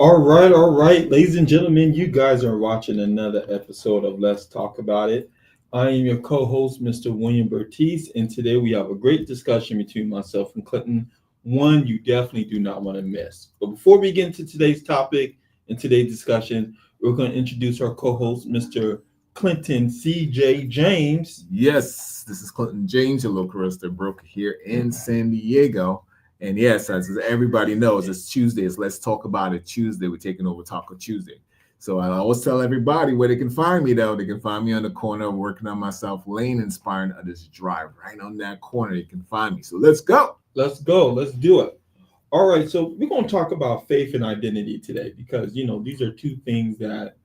All right, ladies and gentlemen, you guys are watching another episode of Let's Talk About It. I am your co-host, Mr. William Burties, and today we have a great discussion between myself and Clinton, one you definitely do not want to miss. But before we get into today's topic and today's discussion, we're going to introduce our co-host, Mr. Clinton C.J. James. Yes, this is Clinton James, your local real estate broker here in San Diego. And yes, as everybody knows, it's Tuesday. It's Let's Talk About It Tuesday. We're taking over Taco Tuesday. So I always tell everybody where they can find me, though. They can find me on the corner working on myself, lane inspiring others to drive. Right on that corner, you can find me. So let's go. Let's go. Let's do it. All right, so we're going to talk about faith and identity today because, these are two things that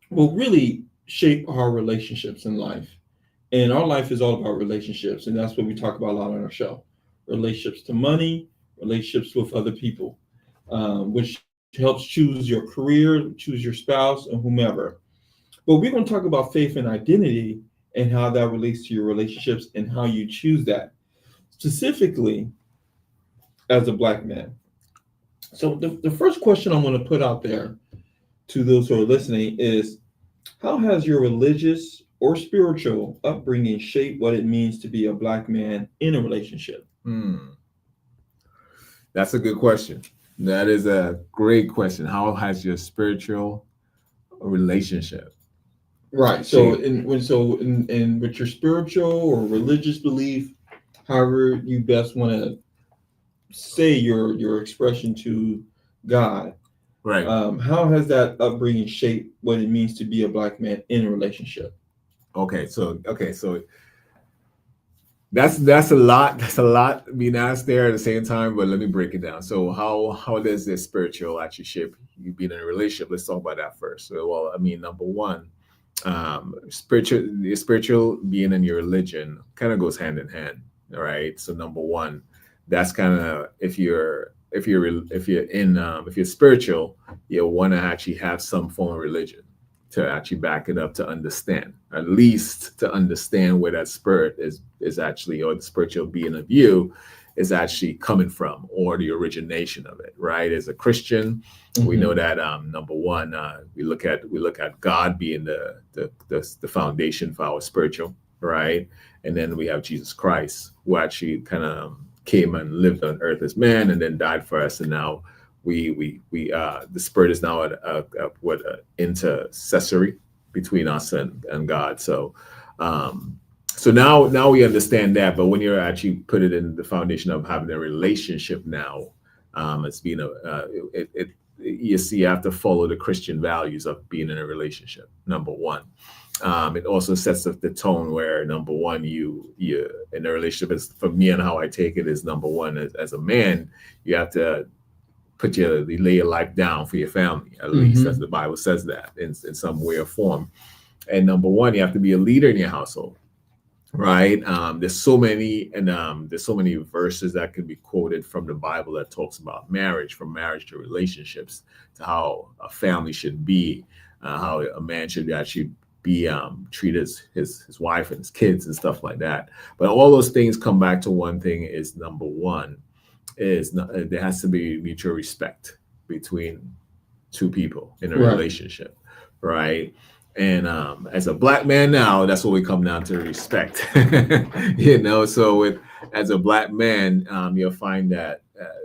will really shape our relationships in life. And our life is all about relationships. And that's what we talk about a lot on our show: relationships to money, relationships with other people, which helps choose your career, choose your spouse, and whomever. But we're going to talk about faith and identity and how that relates to your relationships and how you choose that, specifically as a Black man. So, the first question I want to put out there to those who are listening is: how has your religious or spiritual upbringing shaped what it means to be a Black man in a relationship? Hmm. That's a good question. That is a great question. How has your spiritual relationship Right. So, shaped? in with your spiritual or religious belief, however you best want to say your expression to God, Right. how has that upbringing shaped what it means to be a Black man in a relationship? Okay. So that's a lot. That's a lot being asked there at the same time. But let me break it down. So how does this spiritual actually shape you being in a relationship? Let's talk about that first. So, well, I mean, number one, the spiritual being in your religion kind of goes hand in hand. All right. So number one, that's kind of if you're spiritual, you want to actually have some form of religion to actually back it up, to understand, at least to understand where that spirit is actually, or the spiritual being of you is actually coming from, or the origination of it. Right, as a Christian, we know Mm-hmm. that number one, we look at God being the foundation for our spiritual, right? And then we have Jesus Christ, who actually kind of came and lived on earth as man and then died for us. And now we the spirit is now what intercessory between us and God. So now we understand that. But when you're actually put it in the foundation of having a relationship now, it's being it you see, you have to follow the Christian values of being in a relationship. Number one, it also sets up the tone where number one, you in a relationship, is for me, and how I take it is, number one, as a man, you have to you lay your life down for your family, at least as Mm-hmm. the Bible says that in some way or form. And number one, you have to be a leader in your household, right? There's so many verses that can be quoted from the Bible that talks about marriage, from marriage to relationships, to how a family should be, how a man should actually be treat his wife and his kids and stuff like that. But all those things come back to one thing: is number one is not, there has to be mutual respect between two people in a Right. relationship, right? And as a Black man now, that's what we come down to: respect. So with as a Black man, you'll find that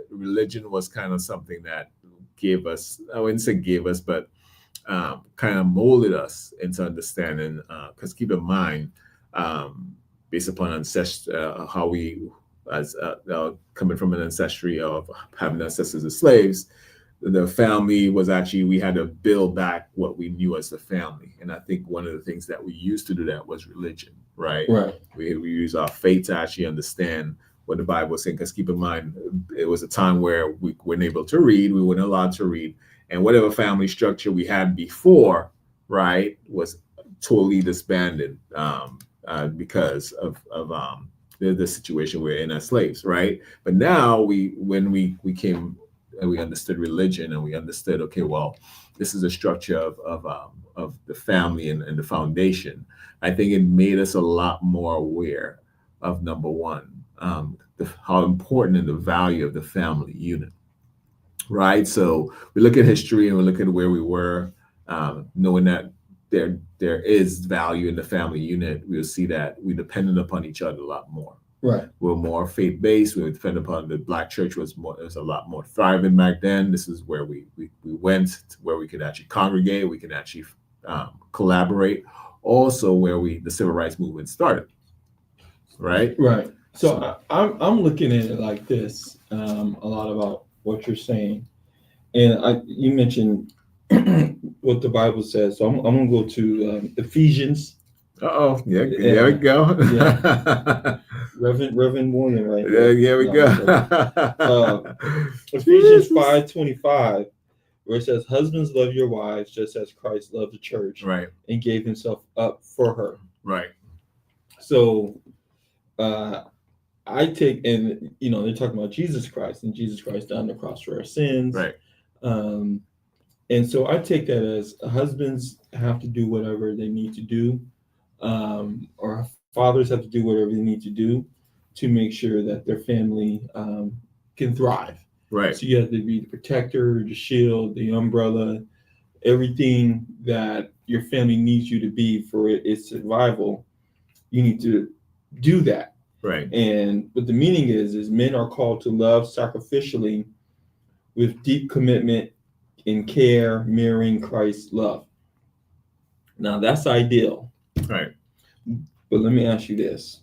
religion was kind of something that gave us, I wouldn't say gave us, but kind of molded us into understanding. Because keep in mind, based upon how we, as coming from an ancestry of having ancestors as slaves, the family was actually, we had to build back what we knew as the family. And I think one of the things that we used to do that was religion, right? Right. We use our faith to actually understand what the Bible was saying. Because keep in mind, it was a time where we weren't able to read, we weren't allowed to read, and whatever family structure we had before, right, was totally disbanded, because of the situation we're in as slaves, right? But now when we came and we understood religion, and we understood, okay, well, this is a structure of the family, and the foundation. I think it made us a lot more aware of, number one, how important and the value of the family unit, right? So we look at history and we look at where we were, knowing that there is value in the family unit. We'll see that we depended upon each other a lot more. Right. We're more faith based. We depend upon the Black church was a lot more thriving back then. This is where we went to where we could actually congregate. We could actually collaborate. Also, where the civil rights movement started. Right. Right. So I'm looking at it like this, a lot about what you're saying, and you mentioned what the Bible says. So I'm going to go to Ephesians. Yeah, there we go. Yeah. Reverend William, right? Yeah, we go. Ephesians 5:25, where it says, "Husbands, love your wives, just as Christ loved the church, right, and gave himself up for her." Right. So, I take, and they're talking about Jesus Christ, and Jesus Christ died on the cross for our sins, right. And so I take that as husbands have to do whatever they need to do, or fathers have to do whatever they need to do to make sure that their family can thrive. Right. So you have to be the protector, the shield, the umbrella, everything that your family needs you to be for its survival. You need to do that. Right. And what the meaning is men are called to love sacrificially with deep commitment and care, mirroring Christ's love. Now that's ideal. Right. But let me ask you this.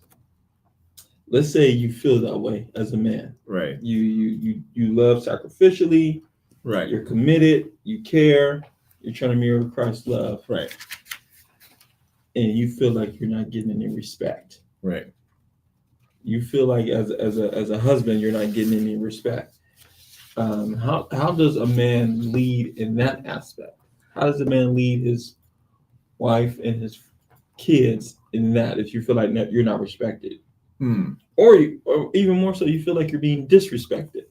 Let's say you feel that way as a man. Right. You love sacrificially. Right. You're committed. You care. You're trying to mirror Christ's love. Right. And you feel like you're not getting any respect. Right. You feel like as a husband you're not getting any respect. How does a man lead in that aspect? How does a man lead his wife and his kids in that if you feel like you're not respected? Or even more so, you feel like you're being disrespected?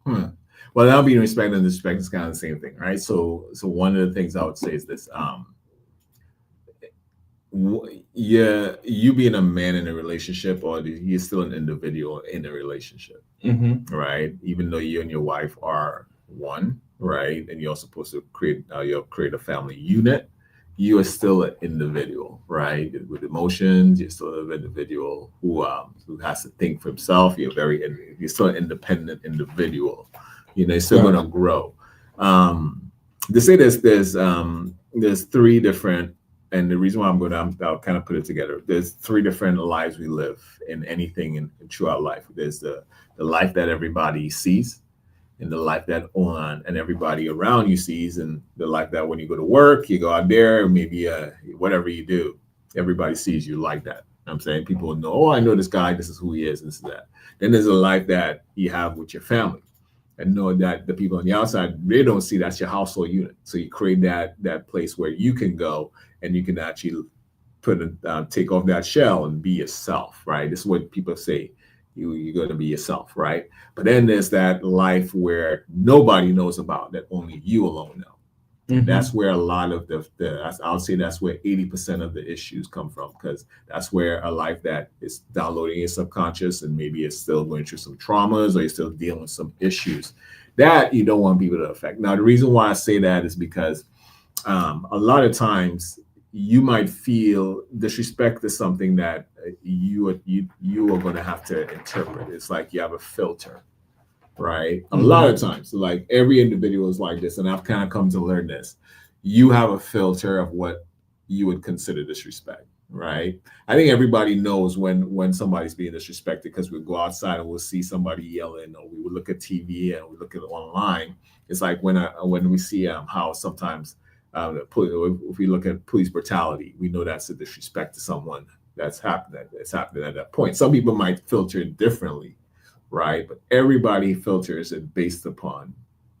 Well, now being respected and disrespect is kind of the same thing, right? So one of the things I would say is this: you being a man in a relationship, or you're still an individual in a relationship, right? Even though you and your wife are one, right, and you're supposed to create a family unit, you are still an individual, right? With emotions, you're still an individual who has to think for himself. You're still an independent individual. You're still going to grow. They say there's three different, and the reason why I'll kind of put it together. There's three different lives we live in anything in throughout life. There's the life that everybody sees, and the life that and everybody around you sees, and the life that when you go to work, you go out there, maybe whatever you do, everybody sees you like that. I'm saying people know, oh, I know this guy, this is who he is, this is that. Then there's a life that you have with your family, and know that the people on the outside, they don't see that's your household unit. So you create that place where you can go and you can actually take off that shell and be yourself, right? This is what people say. You're going to be yourself, right? But then there's that life where nobody knows about, that only you alone know. That's where a lot of I'll say that's where 80% of the issues come from, because that's where a life that is downloading your subconscious, and maybe it's still going through some traumas, or you're still dealing with some issues that you don't want people to affect. Now, the reason why I say that is because a lot of times you might feel disrespect is something that you are going to have to interpret. It's like you have a filter, right? A lot of times, like every individual is like this, and I've kind of come to learn this. You have a filter of what you would consider disrespect, right? I think everybody knows when somebody's being disrespected, because we go outside and we'll see somebody yelling, or we would look at TV and we look at it online. It's like when we see how sometimes if we look at police brutality, we know that's a disrespect to someone that's happening at that point. Some people might filter it differently, right? But everybody filters it based upon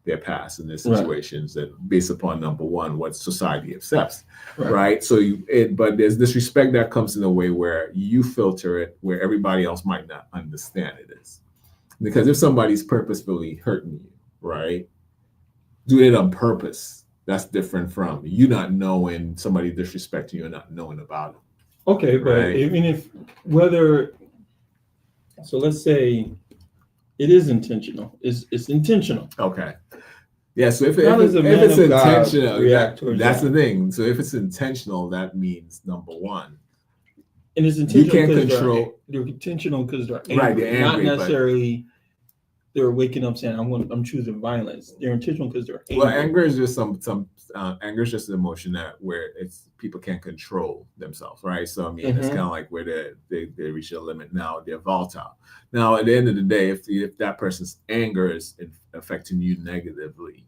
their past and their situations, and based upon, number one, what society accepts, right? So but there's disrespect that comes in a way where you filter it where everybody else might not understand it is. Because if somebody's purposefully hurting you, right, doing it on purpose, that's different from you not knowing somebody disrespecting you and not knowing about it. Okay, but I mean, so let's say it is intentional. It's intentional. Okay. Yeah, so if How does a if man it's of God intentional, react towards that's that? the thing. So if it's intentional, that means number one, And it's you intentional can't because control. they're intentional because they're Right, angry, they're not angry, but necessarily they're waking up saying I'm choosing violence. They're intentional because they're well, angry. anger is just some anger is just an emotion that where it's people can't control themselves, right? So I mean, it's Mm-hmm. kind of like where they reach a limit now, they're volatile. Now, at the end of the day, if that person's anger is affecting you negatively,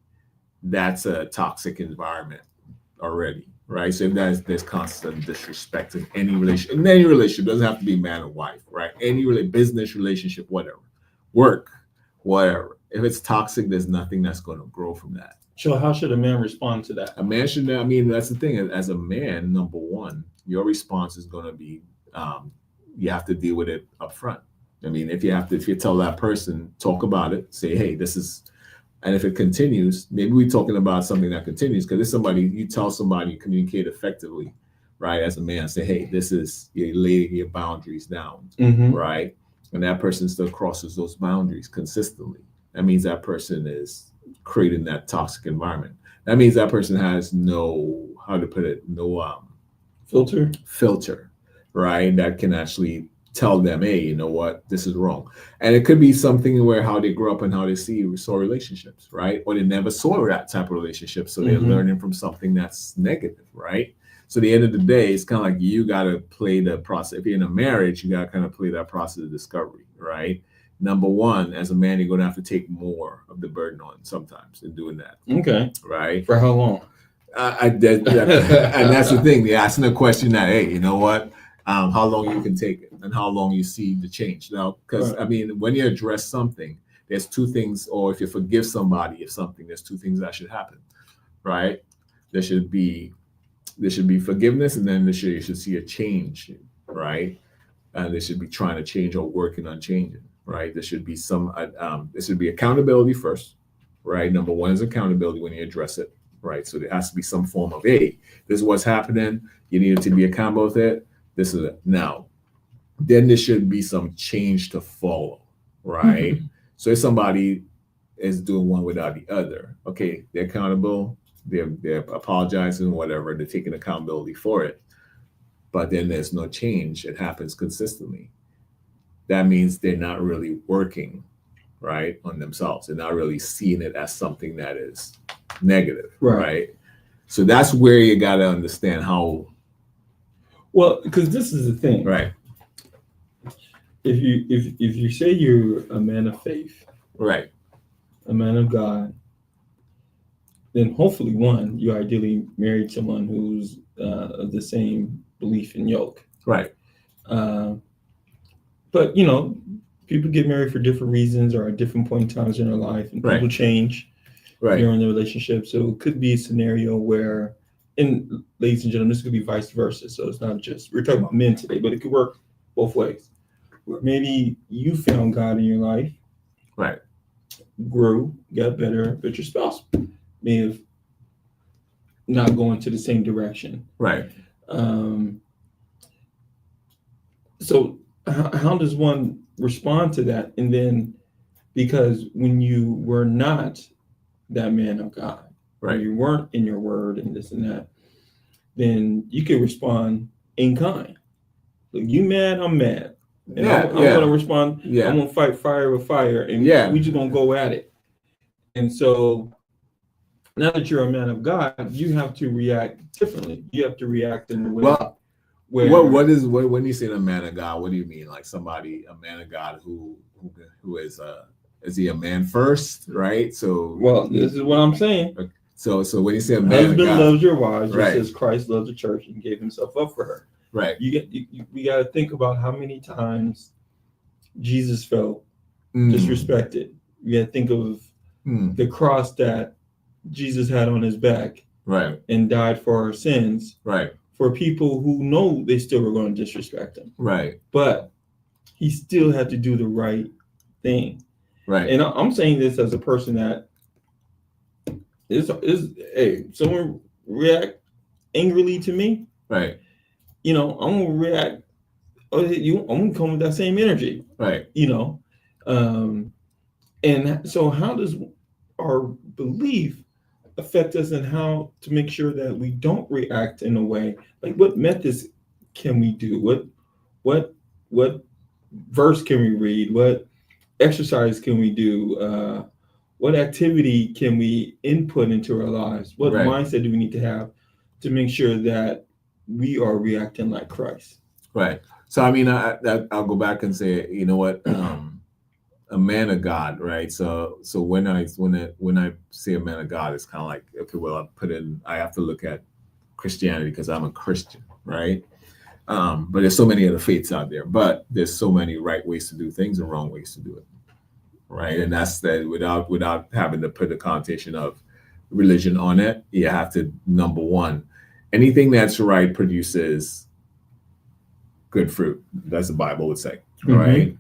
that's a toxic environment already, right? So if there's constant disrespect in any relationship, doesn't have to be man and wife, right? Any business relationship, whatever, work, whatever. If it's toxic, there's nothing that's going to grow from that. So how should a man respond to that? A man should. I mean, that's the thing. As a man, number one, your response is going to be you have to deal with it up front. I mean, if you tell that person, talk about it, say, hey, this is. And if it continues, maybe we're talking about something that continues because it's somebody you tell somebody you communicate effectively, right? As a man, say, hey, this is you're laying your boundaries down, Mm-hmm. right? And that person still crosses those boundaries consistently. That means that person is creating that toxic environment. That means that person has no, how to put it, no filter, right? That can actually tell them, hey, you know what, this is wrong. And it could be something where how they grew up and how they saw relationships, right? Or they never saw that type of relationship. So they're learning from something that's negative, right? So at the end of the day, it's kind of like you got to play the process. If you're in a marriage, you got to kind of play that process of discovery, right? Number one, as a man, you're going to have to take more of the burden on sometimes in doing that. Okay. Right. For how long? And that's the thing. They're asking a question that, hey, you know what? How long you can take it and how long you see the change. Now, because Right. I mean, when you address something, there's two things, or if you forgive somebody of something, there's two things that should happen, right? There should be forgiveness, and then you should see a change, right? And they should be trying to change or working on changing, right? There should be there should be accountability first, right? Number one is accountability when you address it, right? So there has to be some form of, hey, this is what's happening. You need to be accountable with it. This is it. Now, then there should be some change to follow, right? Mm-hmm. So if somebody is doing one without the other, okay, they're accountable, they're apologizing, whatever, they're taking accountability for it. But then there's no change. It happens consistently. That means they're not really working, right, on themselves. They're not really seeing it as something that is negative, right? So that's where you got to understand how. Well, because this is the thing, right? If you say you're a man of faith, right, a man of God, then hopefully one, you ideally married someone who's of the same belief and yoke, right? But people get married for different reasons or at different point in times in their life, and people change during the relationship. So it could be a scenario where, and ladies and gentlemen, this could be vice versa. So it's not just, we're talking about men today, but it could work both ways. Where maybe you found God in your life, right, grew, got better, but your spouse may have not going to the same direction. right. So how does one respond to that? And then, because when you were not that man of God, right, you weren't in your word and this and that, then you can respond in kind. Look, you mad, I'm mad. And I'm going to respond. I'm going to fight fire with fire, and we just going to go at it. And so now that you're a man of God, you have to react differently. You have to react in a way. Well, when you say a man of God, what do you mean? Like a man of God who is he a man first, right? So this is what I'm saying. So when you say a man husband of God, loves your wives, just as Christ loves the church and gave himself up for her. Right. We got to think about how many times Jesus felt disrespected. You got to think of the cross that Jesus had on his back, right, and died for our sins, right, for people who know they still were going to disrespect him, right. But he still had to do the right thing, right. And I'm saying this as a person that is hey, someone react angrily to me, right? I'm gonna react. I'm gonna come with that same energy, right? And so how does our belief affect us in how to make sure that we don't react in a way? Like, what methods can we do? What verse can we read? What exercise can we do? What activity can we input into our lives? What Right. mindset do we need to have to make sure that we are reacting like Christ? Right. So I mean, I'll go back and say, you know what, a man of God, right? So when I say a man of God, it's kind of like, okay, well, I have to look at Christianity because I'm a Christian, right? But there's so many other faiths out there, but there's so many right ways to do things and wrong ways to do it, right? And that's that without having to put the connotation of religion on it. You have to, number one, anything that's right produces good fruit. That's the Bible would say, right?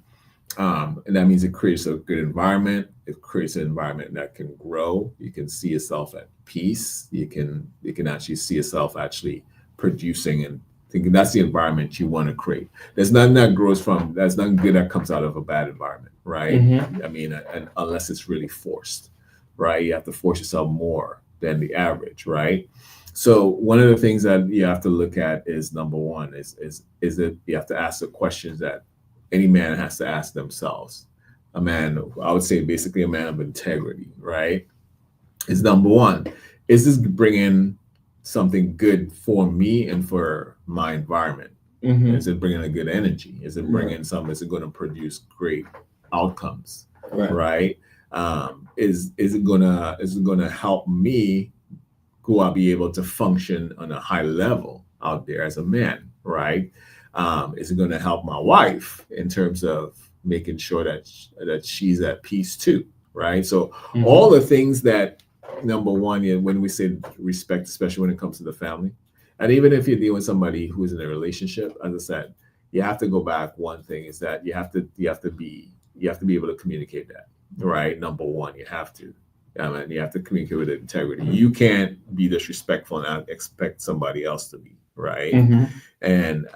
And that means it creates a good environment. It creates an environment that can grow. You can see yourself at peace. You can actually see yourself actually producing and thinking. That's the environment you want to create. There's nothing that grows from. There's nothing good that comes out of a bad environment, right? I mean, and unless it's really forced, right? You have to force yourself more than the average, right? So one of the things that you have to look at is, number one, is that you have to ask the questions that any man has to ask themselves. A man, I would say basically a man of integrity, right? Is number one, is this bringing something good for me and for my environment? Is it bringing a good energy? Is it bringing something? Is it going to produce great outcomes? Right? Is it gonna help me who I'll be able to function on a high level out there as a man, right? Is it going to help my wife in terms of making sure that she's at peace too, right? So all the things that, number one, when we say respect, especially when it comes to the family, and even if you're dealing with somebody who's in a relationship, as I said, you have to go back. One thing is that you have to be able to communicate that, right? Number one, you have to. And you have to communicate with integrity. You can't be disrespectful and not expect somebody else to be, right? And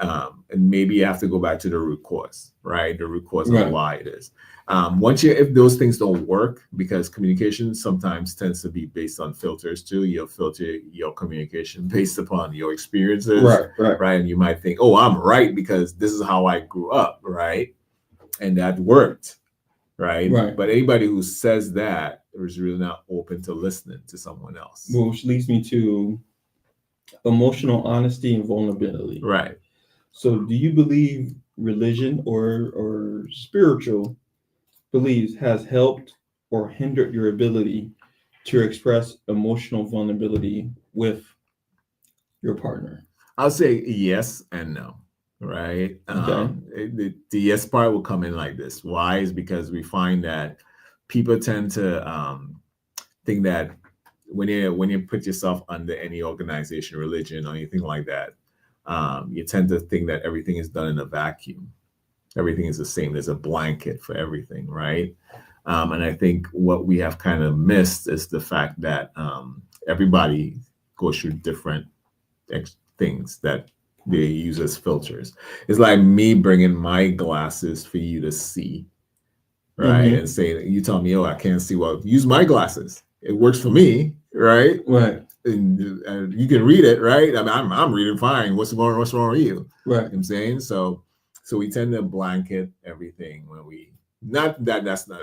maybe you have to go back to the root cause, right? The root cause of why it is. If those things don't work, because communication sometimes tends to be based on filters too. You'll filter your communication based upon your experiences, right? And you might think, oh, I'm right because this is how I grew up, right? And that worked. Right. But anybody who says that is really not open to listening to someone else. Well, which leads me to emotional honesty and vulnerability. Right. So do you believe religion or spiritual beliefs has helped or hindered your ability to express emotional vulnerability with your partner? I'll say yes and no. Right. The yes part will come in like this. Why? Is because we find that people tend to think that when you put yourself under any organization, religion, or anything like that, you tend to think that everything is done in a vacuum. Everything is the same. There's a blanket for everything, right? And I think what we have kind of missed is the fact that everybody goes through different things that they use as filters. It's like me bringing my glasses for you to see, right? And saying, you tell me, oh, I can't see. Well, use my glasses. It works for me, right? And you can read it, right? I mean, I'm reading fine. What's wrong with you? Right. You know what I'm saying? So we tend to blanket everything when we, not that that's not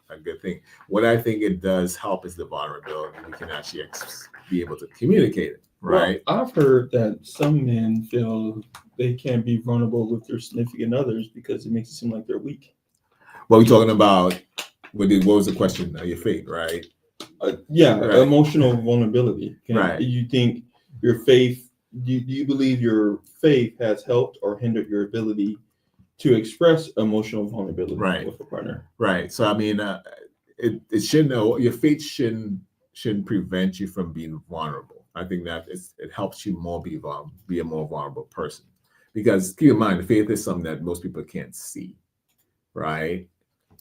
a good thing. What I think it does help is the vulnerability. We can actually be able to communicate it. Right. Well, I've heard that some men feel they can't be vulnerable with their significant others because it makes it seem like they're weak. What are we talking about? What was the question? Your faith, right? Emotional vulnerability. Right. Do you think your faith? Do you believe your faith has helped or hindered your ability to express emotional vulnerability with a partner? Right. So I mean, it shouldn't. Your faith shouldn't prevent you from being vulnerable. I think that it helps you be a more vulnerable person, because keep in mind, the faith is something that most people can't see, right?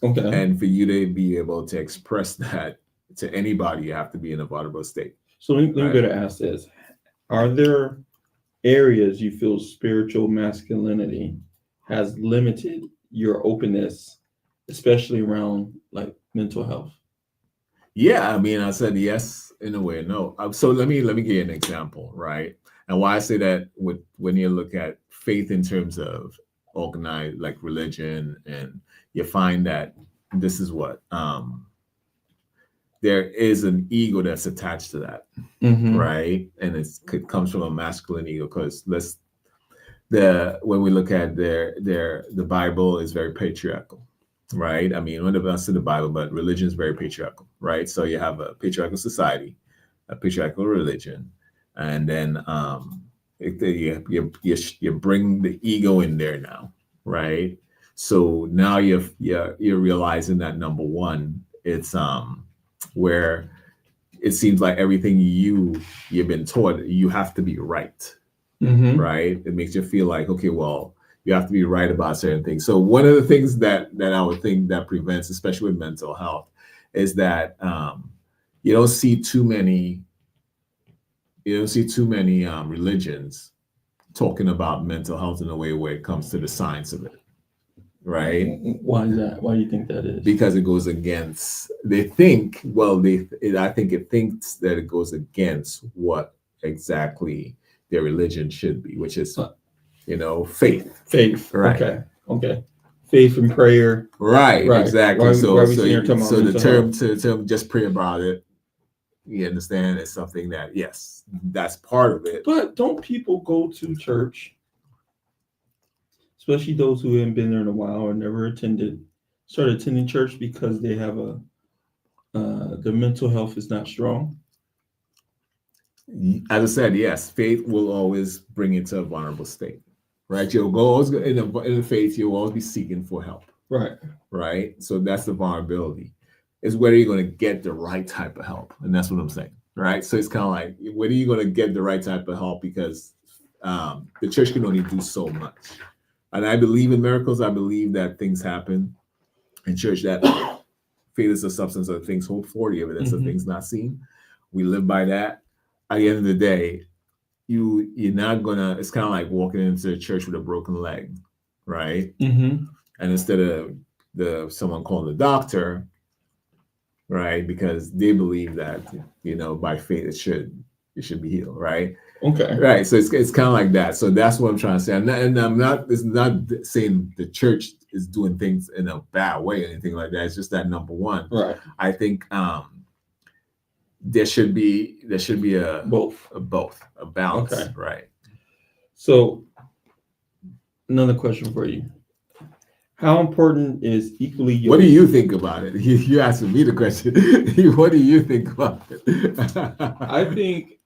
Okay. And for you to be able to express that to anybody, you have to be in a vulnerable state. So let me go to ask this: are there areas you feel spiritual masculinity has limited your openness, especially around like mental health? Yeah, I mean, I said yes in a way. No, so let me give you an example, right? And why I say that with when you look at faith in terms of organized like religion, and you find that this is what there is an ego that's attached to that, right? And it comes from a masculine ego because let's the when we look at the Bible is very patriarchal, right? I mean, when it comes to the Bible, but religion is very patriarchal, right? So you have a patriarchal society, a patriarchal religion, and then you bring the ego in there now, right? So now you're realizing that number one, it's where it seems like everything you've been taught you have to be right, right? It makes you feel like, okay, well, you have to be right about certain things. So one of the things that I would think that prevents, especially with mental health, is that you don't see too many religions talking about mental health in a way where it comes to the science of it, right? Why is that? Why do you think that is? Because it goes against. They think, well, I think it thinks that it goes against what exactly their religion should be, which is, faith. Faith. Right. Okay. Faith and prayer. Right. Exactly. Why so we sitting here talking so about the mental term just pray about it. You understand? It's something that, yes, that's part of it. But don't people go to church, especially those who haven't been there in a while or never start attending church because they have their mental health is not strong? As I said, yes, faith will always bring you to a vulnerable state, right? You'll always in the faith, you'll always be seeking for help, right? So that's the vulnerability. Is whether you're going to get the right type of help, and that's what I'm saying, right? So it's kind of like, whether you're going to get the right type of help, because the church can only do so much. And I believe in miracles. I believe that things happen in church, that faith is the substance of things hoped for, the evidence of things not seen. We live by that. At the end of the day, you're not gonna. It's kind of like walking into a church with a broken leg, right? And instead of someone calling the doctor, right, because they believe that by faith it should be healed, right? Okay. Right. So it's kind of like that. So that's what I'm trying to say. And I'm not. It's not saying the church is doing things in a bad way or anything like that. It's just that, number one, Right. I think there should be a Both. a balance. Okay. Right. So another question for you. How important is equally yoked? What do you think about it? You asking me the question. What do you think about it? I think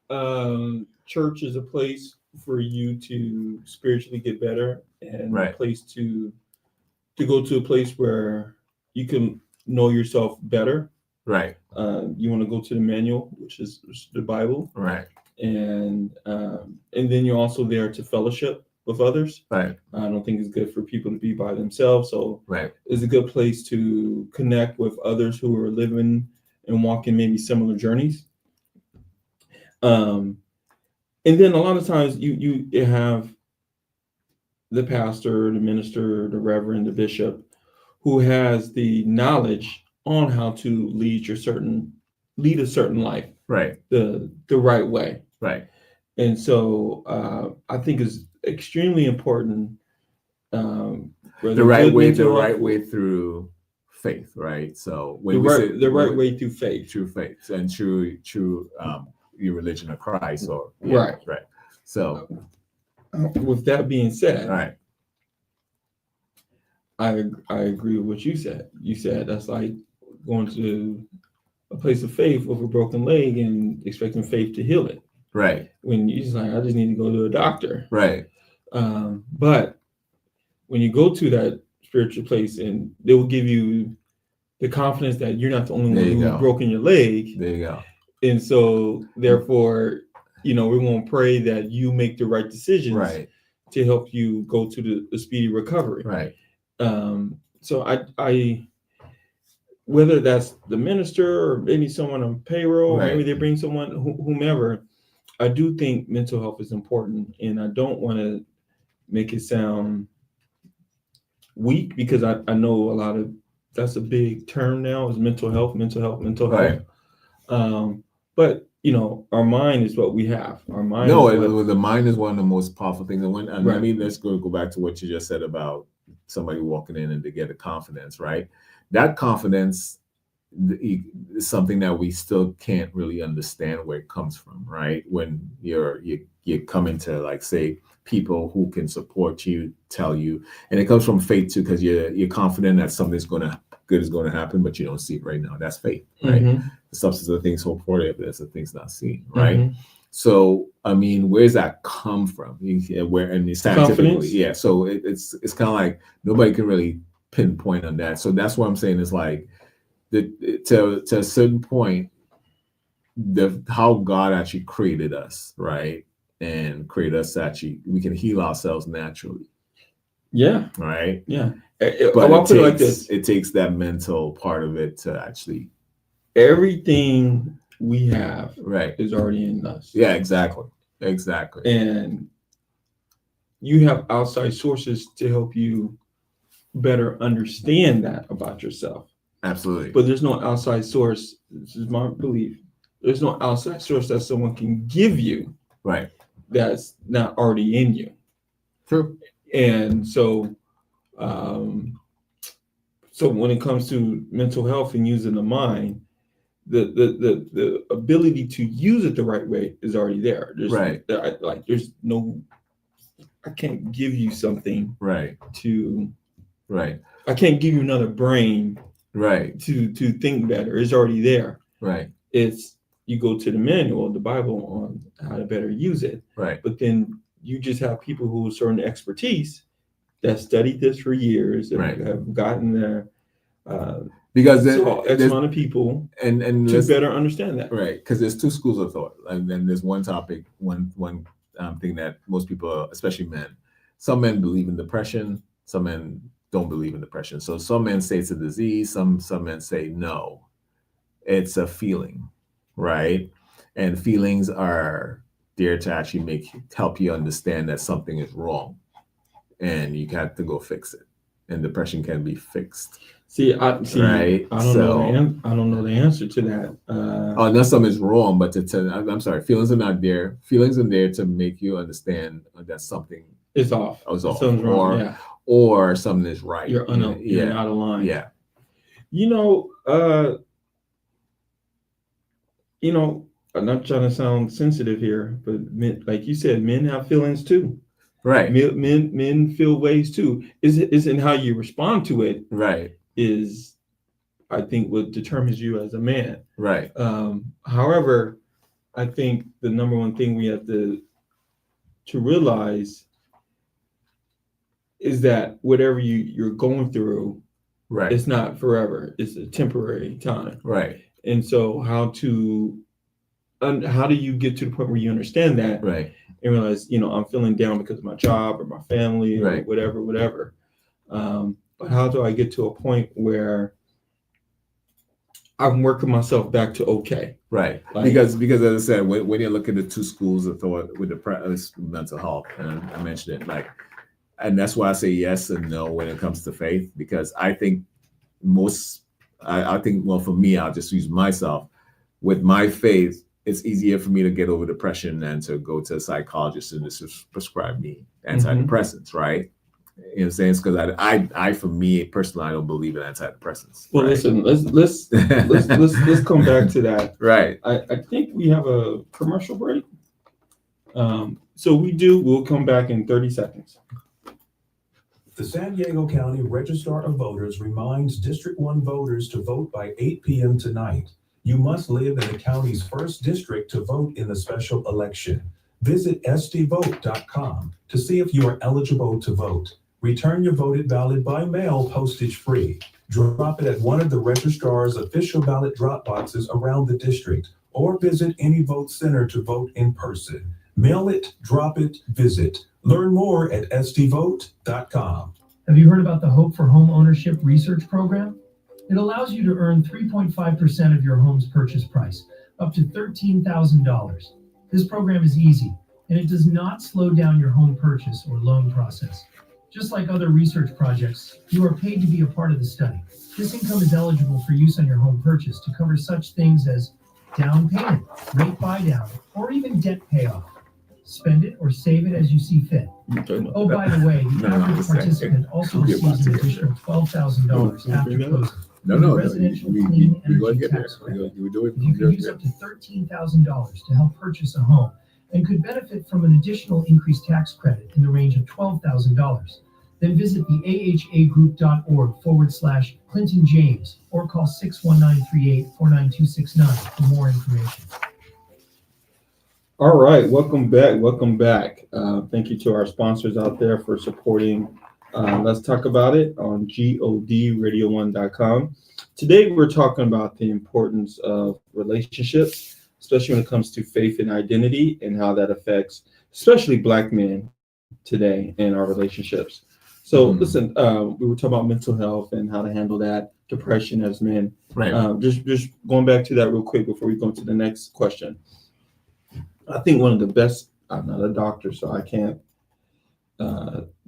church is a place for you to spiritually get better, and a place to go to a place where you can know yourself better. Right. You want to go to the manual, which is the Bible. Right. And then you're also there to fellowship with others. Right. I don't think it's good for people to be by themselves. So it's a good place to connect with others who are living and walking maybe similar journeys. And then a lot of times you have the pastor, the minister, the reverend, the bishop, who has the knowledge on how to lead a certain life, right, the right way, right. And so I think it's extremely important. The right way through faith, right? So when the right way through faith, and true your religion of Christ, or right. So with that being said, right, I agree with what you said. You said that's like going to a place of faith with a broken leg and expecting faith to heal it. Right. When you're just like, I just need to go to a doctor. Right. But when you go to that spiritual place, and they will give you the confidence that you're not the only one who's broken your leg. There you go. And so therefore, we're going to pray that you make the right decisions to help you go to the speedy recovery. Right. So I whether that's the minister or maybe someone on payroll, maybe they bring someone, whomever, I do think mental health is important, and I don't want to make it sound weak, because I know that's a big term now, is mental health. But our mind is what we have. Our mind No, is what, the mind is one of the most powerful things. And right. let's go back to what you just said about somebody walking in and to get a confidence, right? That confidence is something that we still can't really understand where it comes from, right? When you come into, like, say, people who can support you, tell you, and it comes from faith too, because you're confident that something's good is going to happen, but you don't see it right now. That's faith, right? Mm-hmm. The substance of things hoped for, the evidence of things not seen, right? Mm-hmm. So, I mean, where's that come from? Where, and scientifically, Confidence. yeah. So it's kind of like nobody can really pinpoint on that. So that's what I'm saying is like, to a certain point, how God actually created us, right? And created us actually, we can heal ourselves naturally, Yeah. right? Yeah. But I'll put it like this. it takes that mental part of it to actually, Everything we have right, is already in us. yeah, exactly. And you have outside sources to help you better understand that about yourself. Absolutely. But there's no outside source. This is my belief. There's no outside source that someone can give you, right, that's not already in you. True. And so when it comes to mental health and using the mind, the ability to use it the right way is already there. Right. There's no, I can't give you something right, to, right, I can't give you another brain right, to think better. It's already there. right, It's, you go to the manual, the Bible, on how to better use it. right, But then you just have people who have certain expertise that studied this for years and Right. have gotten there. because X amount of people and to better understand that. right, because there's two schools of thought, and then there's one topic, one thing that most people, especially men, some men believe in depression, some men don't believe in depression. So some men say it's a disease, some men say no, it's a feeling, right? And feelings are there to actually help you understand that something is wrong, and you have to go fix it. And depression can be fixed. Right? I don't know the answer to that. Not something's wrong, but I'm sorry, feelings are not there. Feelings are there to make you understand that something is off. Something's wrong, or something is right. You're out of line. Yeah. I'm not trying to sound sensitive here, but men, like you said, men have feelings too. Right. Men feel ways too. Isn't how you respond to it. Right. Is, I think, what determines you as a man. Right. However, I think the number one thing we have to realize is that whatever you're going through, right, it's not forever. It's a temporary time. Right. And so how do you get to the point where you understand that? Right. And realize, I'm feeling down because of my job or my family or right, whatever. But how do I get to a point where I'm working myself back to okay? Right. Because as I said, when you look at the two schools of thought with the mental health, and I mentioned it, and that's why I say yes and no when it comes to faith, because I think for me, I'll just use myself. With my faith, it's easier for me to get over depression than to go to a psychologist and just prescribe me antidepressants, right? You know what I'm saying? Because I, for me personally, I don't believe in antidepressants. Well, right? Listen, let's come back to that. Right. I think we have a commercial break. So we'll come back in 30 seconds. The San Diego County Registrar of Voters reminds District 1 voters to vote by 8 p.m. tonight. You must live in the county's first district to vote in the special election. Visit sdvote.com to see if you are eligible to vote. Return your voted ballot by mail, postage free. Drop it at one of the registrar's official ballot drop boxes around the district, or visit any vote center to vote in person. Mail it, drop it, visit. Learn more at sdvote.com. Have you heard about the Hope for Home Ownership Research Program? It allows you to earn 3.5% of your home's purchase price, up to $13,000. This program is easy, and it does not slow down your home purchase or loan process. Just like other research projects, you are paid to be a part of the study. This income is eligible for use on your home purchase to cover such things as down payment, rate buy down, or even debt payoff. Spend it or save it as you see fit. Oh, by the way, the average participant also receives an additional $12,000 after closing. Residential clean energy tax credit. You can use up to $13,000 to help purchase a home and could benefit from an additional increased tax credit in the range of $12,000. Then visit the ahagroup.org/Clinton James or call 619-38-49269 for more information. All right, welcome back. Welcome back. Thank you to our sponsors out there for supporting Let's Talk About It on GODradio1.com. Today, we're talking about the importance of relationships, especially when it comes to faith and identity and how that affects, especially Black men today in our relationships. So listen, we were talking about mental health and how to handle that, depression as men. Right. Just going back to that real quick before we go to the next question. I think one of the best, I'm not a doctor, so I can't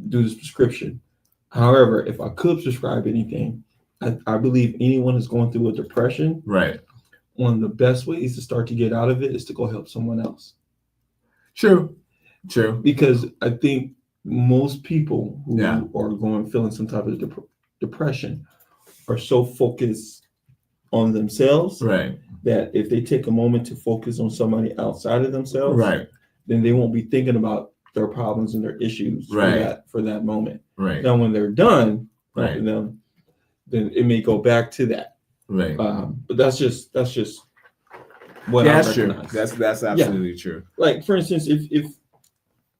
do this prescription. However, if I could prescribe anything, I believe anyone who's going through a depression, Right. one of the best ways to start to get out of it is to go help someone else. True. Because I think most people who Yeah. are feeling some type of depression are so focused on themselves, Right. that if they take a moment to focus on somebody outside of themselves, Right. then they won't be thinking about their problems and their issues Right. for that moment. Right. Now, when they're done Right. helping them, then it may go back to that. Right. But that's just what I That's true. recognize. That's absolutely true. Like, for instance, if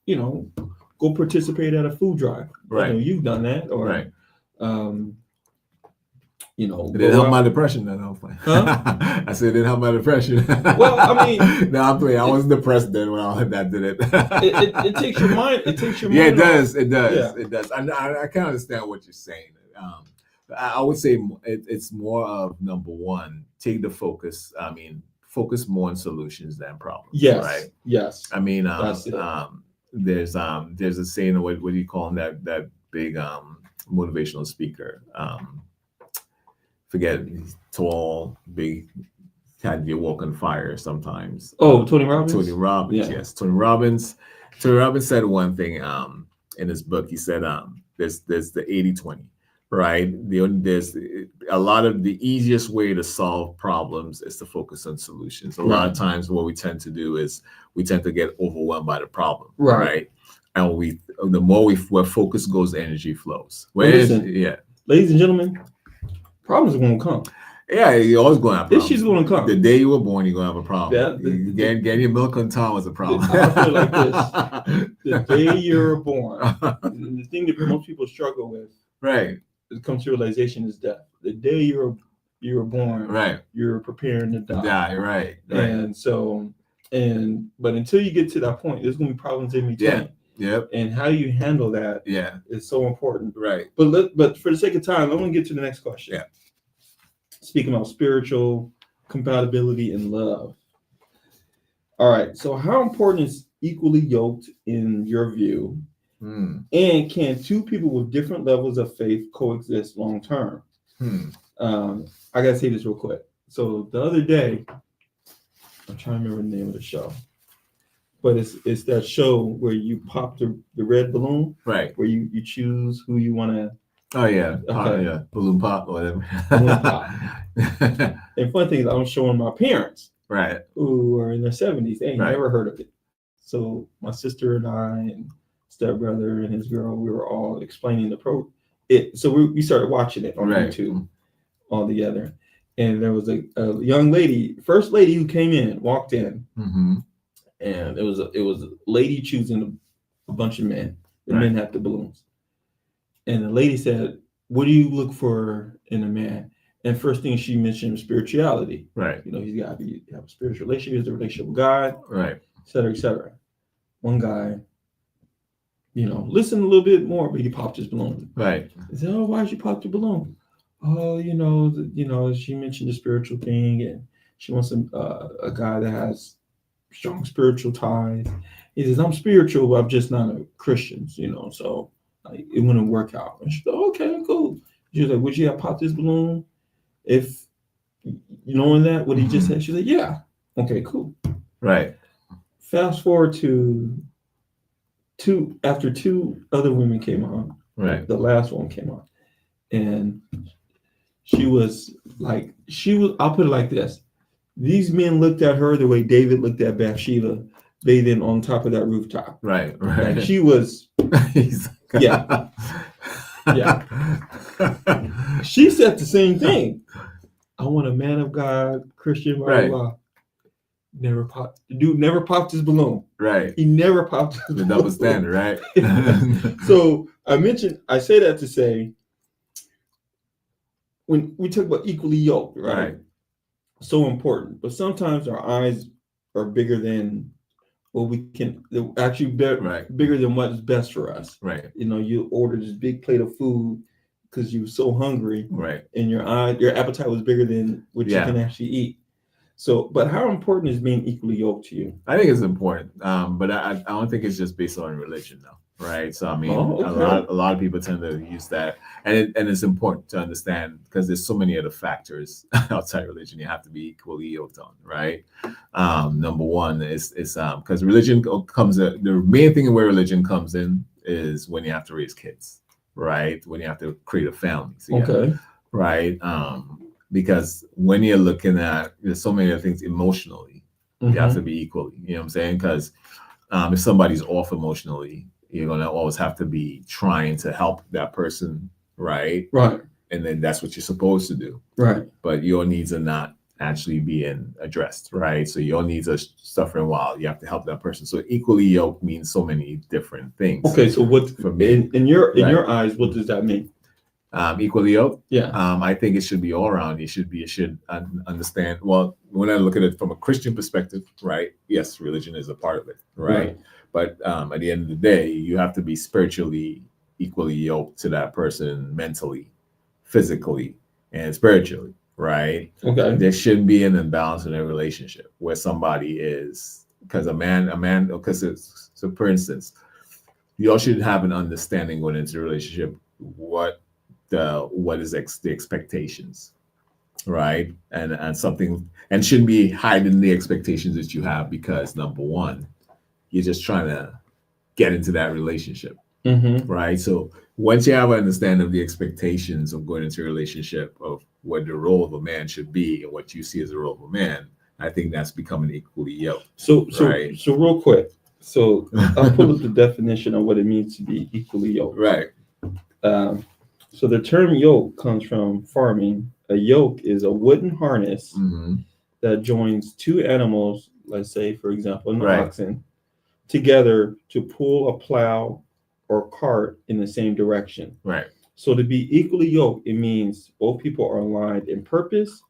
you know, go participate at a food drive. Right. You know, you've done that, or Right. You know, It didn't help my depression. Then I was like, Huh? I said it didn't help my depression. Well, I mean, no, I'm playing. I was depressed then when that did it. it takes your mind. It takes your mind. Yeah, it does. off. It does. Yeah. It does. I can understand what you're saying. I would say it's more of number one, take the focus. I mean, focus more on solutions than problems. Yes. Right. Yes. I mean, That's it. there's a saying. What do you call him? That big motivational speaker. Forget, he's tall, big, had you walk on fire sometimes. Oh, Tony Robbins. Tony Robbins, Yeah. yes. Tony Robbins said one thing in his book. He said there's the 80-20, right? There's a lot of the easiest way to solve problems is to focus on solutions. A lot of times what we tend to do is we tend to get overwhelmed by the problem, right? And the more where focus goes, energy flows. Ladies and gentlemen, problems are going to come. Yeah, you're always going to have problems. Issues going to come. The day you were born, you're going to have a problem. Yeah, getting your milk on time was a problem. I feel like this. The day you're born, the thing that most people struggle with, right, it comes to realization, is death. The day you're born, right, you're preparing to die. Right. And so, but until you get to that point, there's going to be problems in between. Yep. And how you handle that is so important. Right. But for the sake of time, I want to get to the next question. Yeah. Speaking about spiritual compatibility and love. All right. So how important is equally yoked in your view? And can two people with different levels of faith coexist long term? I got to say this real quick. So the other day, I'm trying to remember the name of the show. But it's that show where you pop the red balloon, right? Where you choose who you want to. Oh yeah, okay. Balloon pop or whatever. Balloon pop. And fun thing is, I'm showing my parents, right, who are in their 70s. They ain't right. never heard of it. So my sister and I and stepbrother and his girl, we were all explaining it. So we started watching it on YouTube all together. And there was a young lady, first lady who walked in. And it was a lady choosing a bunch of men. The men had the balloons. And the lady said, "What do you look for in a man?" And first thing she mentioned was spirituality. Right. You know, he's got to have a spiritual relationship. He has a relationship with God. Right. Et cetera, et cetera. One guy, listened a little bit more, but he popped his balloon. Right. He said, "Oh, why'd you pop the balloon?" "Oh, she mentioned the spiritual thing, and she wants a guy that has strong spiritual ties." He says, "I'm spiritual, but I'm just not a Christian, so it wouldn't work out." And she said, "Okay, cool." She was like, "Would you have popped this balloon if knowing that what he just said?" She said, "Yeah." Okay, cool. Right. Fast forward to after two other women came on. Right. The last one came on, and I'll put it like this: these men looked at her the way David looked at Bathsheba bathing on top of that rooftop. Right. Like she was, yeah. She said the same thing. I want a man of God, Christian, blah, Right. blah, blah. Never popped. The dude never popped his balloon. Right. He never popped his The balloon. double standard, right? So I say that to say, when we talk about equally yoked, right? So important. But sometimes our eyes are bigger than what we can, actually bigger than what is best for us. Right. You know, you order this big plate of food because you were so hungry. Right. And your appetite was bigger than what you can actually eat. So, but how important is being equally yoked to you? I think it's important, but I don't think it's just based on religion, though, right? So I mean, a lot of people tend to use that, and it's important to understand because there's so many other factors outside religion you have to be equally yoked on, right? Number one is because religion comes. The main thing where religion comes in is when you have to raise kids, right? When you have to create a family, right? Because when you're looking at, there's so many other things emotionally, you have to be equally, you know what I'm saying? Because if somebody's off emotionally, you're going to always have to be trying to help that person, right? Right. And then that's what you're supposed to do. Right. But your needs are not actually being addressed, right? So your needs are suffering while you have to help that person. So equally yoked means so many different things. Okay, so what, for me, in your eyes, what does that mean? Equally yoked. Yeah. I think it should be all around. You should understand. Well, when I look at it from a Christian perspective, right? Yes, religion is a part of it, right? But at the end of the day, you have to be spiritually equally yoked to that person, mentally, physically, and spiritually, right? Okay. There shouldn't be an imbalance in a relationship where somebody is, because so for instance, you all should have an understanding going into a relationship what is the expectations, right? And something, and shouldn't be hiding the expectations that you have, because number one, you're just trying to get into that relationship, right? So once you have an understanding of the expectations of going into a relationship, of what the role of a man should be and what you see as the role of a man, I think that's becoming equally yoked. So real quick, so I'll pull up the definition of what it means to be equally yoked. Right. So the term yoke comes from farming. A yoke is a wooden harness that joins two animals, let's say, for example, an oxen, together to pull a plow or cart in the same direction. Right. So to be equally yoked, it means both people are aligned in purpose,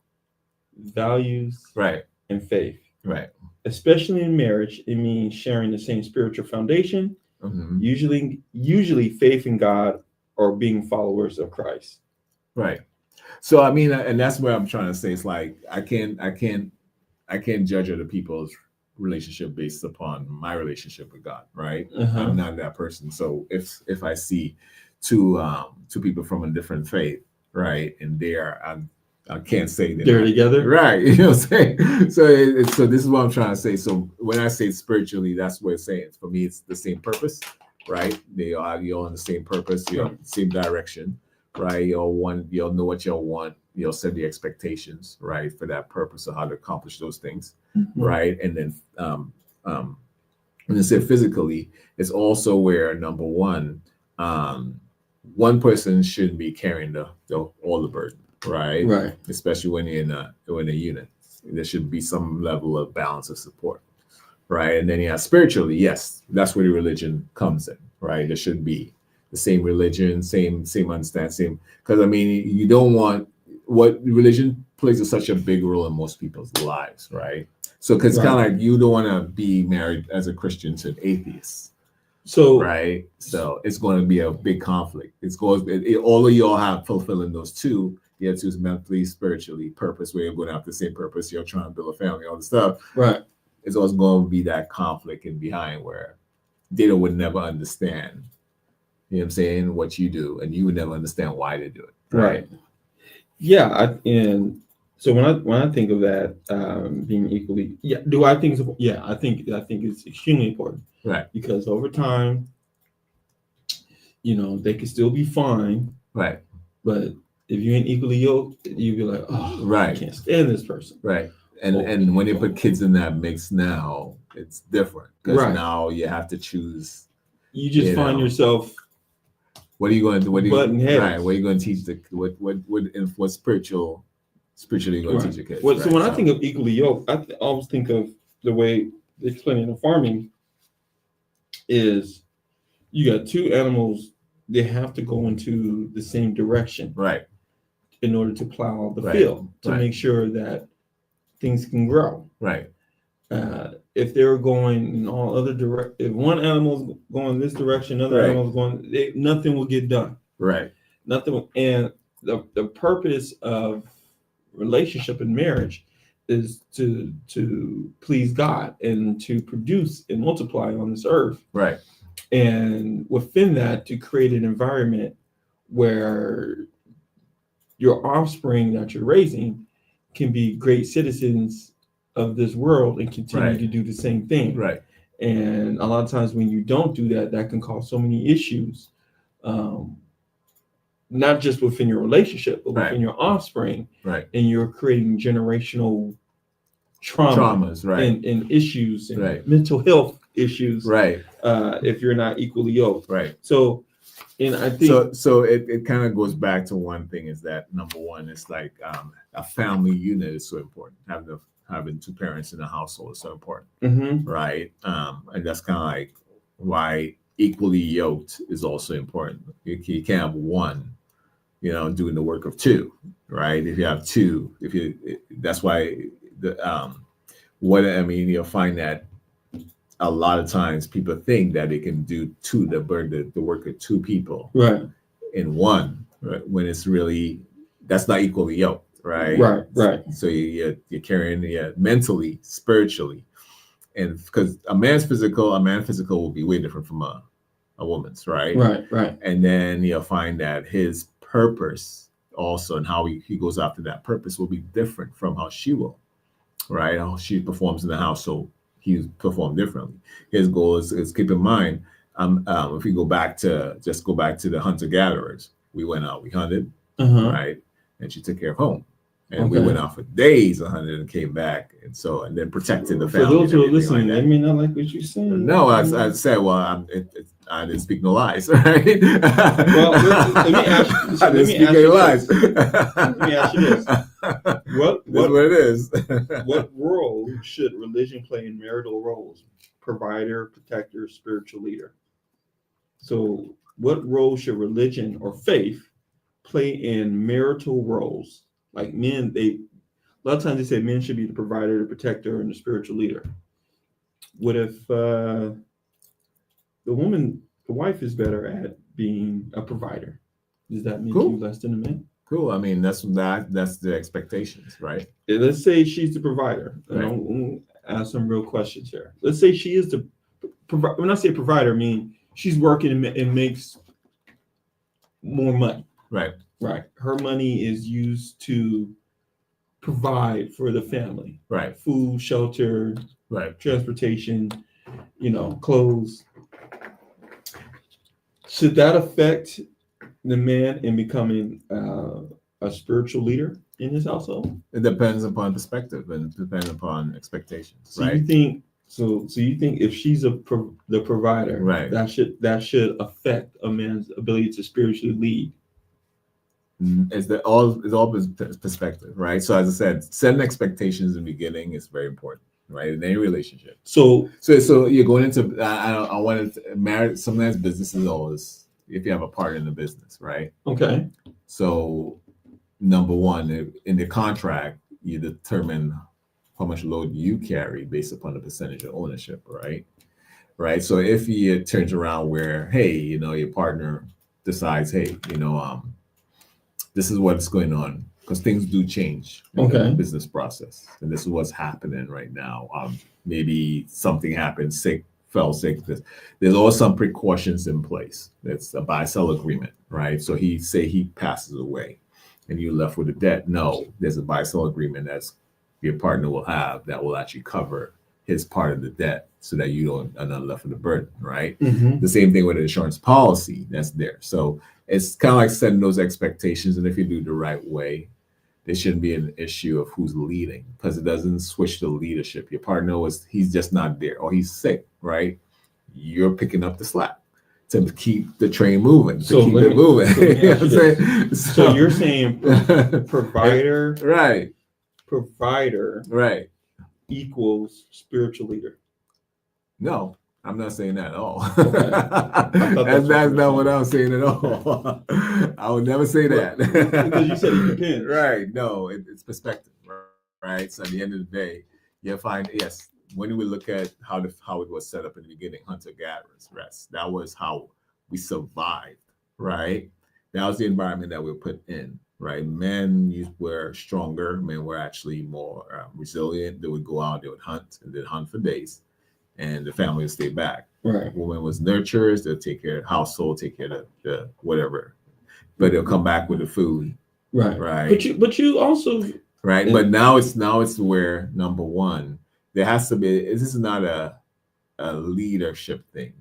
values, and faith. Right. Especially in marriage, it means sharing the same spiritual foundation, usually faith in God or being followers of Christ. Right. So I mean, and that's what I'm trying to say. It's like I can't judge other people's relationship based upon my relationship with God, right? I'm not that person. So if I see two people from a different faith, right, and I can't say they're together, right? You know what I'm saying? So this is what I'm trying to say. So when I say spiritually, that's what it's saying. For me, it's the same purpose, right? You're all in the same purpose, you're same direction, right? You'll know what you'll want. You'll set the expectations, right, for that purpose of how to accomplish those things, right? And then when I say physically, it's also where number one person shouldn't be carrying all the burden, right? Right. Especially when you're in a unit, there should be some level of balance of support, right? And then spiritually, yes, that's where the religion comes in, right? There should be the same religion, same understanding, because I mean, you don't want what religion plays such a big role in most people's lives, right? So because it's kind of like you don't want to be married as a Christian to an atheist. So right, so it's going to be a big conflict. All of y'all have fulfilling those two. You have to mentally, spiritually, purpose, where you're going after the same purpose. You're trying to build a family, all this stuff. Right. It's always going to be that conflict in behind where they would never understand. You know what I'm saying? What you do, and you would never understand why they do it. Right. Yeah, and So when I think of that, being equally, yeah, do I think so? Yeah, I think it's extremely important, Right. because over time, they can still be fine, Right. but if you ain't equally yoked, you'd be like, oh, I Right. can't stand this person. Right. And when you put kids in that mix now, it's different, because Right. now you have to choose. You just find yourself. What are you going to do? Button heads. Right? What are you going to teach what spiritually you're going to teach your kids? Well, so when I think of equally yoked, I always think of the way they explain it in farming is you got two animals, they have to go into the same direction, right, in order to plow the Right. field, to Right. make sure that things can grow. right, If they're going in all other if one animal's going this direction, another Right. animal's going, nothing will get done. right, Nothing. And the purpose of relationship and marriage is to please God and to produce and multiply on this earth. right, And within that, to create an environment where your offspring that you're raising can be great citizens of this world and continue Right. to do the same thing. right, And a lot of times when you don't do that, that can cause so many issues, not just within your relationship, but within Right. your offspring. right. And you're creating generational Traumas, right, and issues and Right. mental health issues, right, if you're not equally yoked. right. So, and I think So it kind of goes back to one thing, is that number one, it's like a family unit is so important. Having two parents in the household is so important, Mhm. right? And that's kind of like why equally yoked is also important. You can't have one, doing the work of two, right? If you have two, that's why you'll find that a lot of times people think that they can do the work of two people right, in one, right? When it's really, that's not equally yoked, right? right. So you're carrying mentally, spiritually, and because a man's physical will be way different from a woman's, right? Right. And then you'll find that his purpose also, and how he goes after that purpose, will be different from how she will, right? How she performs in the household, he performed differently. His goal is keep in mind, if we go back to the hunter gatherers, we went out, we hunted, right? And she took care of home. And we Okay. went out for days, 100, and came back, and then protected the family. For those and who are everything listening, like they that. may not like what you're saying. No, I said, well, I didn't speak no lies, right? Well, let me ask you. I didn't speak any lies. Let me ask you this: What it is? what role should religion play in marital roles? Provider, protector, spiritual leader. So, what role should religion or faith play in marital roles? Like men, a lot of times they say men should be the provider, the protector, and the spiritual leader. What if the wife is better at being a provider? Does that make Cool. you less than a man? Cool. I mean, that's the expectations, right? Let's say she's the provider. Right. I'm gonna ask some real questions here. Let's say she is the when I say provider, I mean she's working and makes more money. Right. Right. Her money is used to provide for the family. Right. Food, shelter, Right. transportation, clothes. Should that affect the man in becoming a spiritual leader in his household? It depends upon perspective and depends upon expectations, So right? you think if she's the provider, Right. that should affect a man's ability to spiritually lead? It's all perspective, right? So as I said, setting expectations in the beginning is very important, right? In any relationship. So you're going into I want to marry. Sometimes business is always, if you have a partner in the business, right? okay, So number one, in the contract, you determine how much load you carry based upon the percentage of ownership, right? Right. So if it turns around where, hey, your partner decides, hey, this is what's going on, because things do change in the Okay. business process, and this is what's happening right now. Maybe something happened, fell sick. There's always some precautions in place. That's a buy-sell agreement, right? So he passes away. and you're left with the debt. No, there's a buy-sell agreement that's your partner will have that will actually cover his part of the debt so that you don't are not left with the burden, right? Mhm. The same thing with an insurance policy that's there. So it's kind of like setting those expectations, and if you do it the right way, there shouldn't be an issue of who's leading because it doesn't switch the leadership. Your partner he's just not there or he's sick, right? You're picking up the slack to keep the train moving, So keep let it me- moving. so let me You know ask what you I'm this. saying? So you're saying provider right. equals spiritual leader. No, I'm not saying that at all. Okay. I thought that's what that's you were not what saying. I'm saying at all. I would never say that. Because you said it depends. Right. No, it's perspective. Right. So at the end of the day, you'll find, yes, when we look at how it was set up in the beginning, hunter-gatherers, rest, that was how we survived, right? That was the environment that we were put in, right? Men were stronger. Men were actually more resilient. They would go out, they would hunt, and they'd hunt for days, and the family would stay back. Right. Women was nurturers. They'll take care of the household, take care of the whatever, but they'll come back with the food, Right. right? But you also Right. And- But now it's where number one, there has to be, this is not a leadership thing.